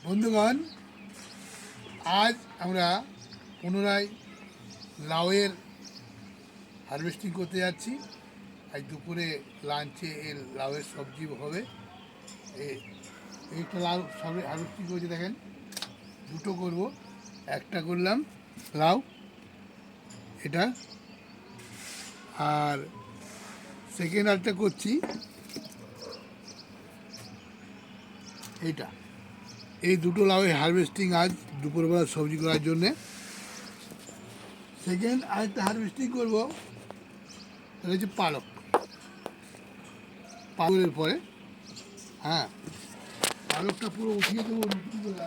বন্ধুগণ, আজ আমরা পুনরায় লাউয়ের হারভেস্টিং করতে যাচ্ছি। আজ দুপুরে লাঞ্চে এর লাউয়ের সবজি হবে। একটা লাউ সবে হারভেস্টিং করেছি, দেখেন দুটো করব। একটা করলাম লাউ এটা, আর সেকেন্ড আরটা করছি এইটা। এই দুটো লাউয়ের হারভেস্টিং আজ দুপুরবেলা সবজি করার জন্যে। সেকেন্ড আরেকটা হারভেস্টিং করবো, এটা হচ্ছে পালক। পালকের পরে পালকটা পুরো উঠিয়ে দেবো নতুন করে।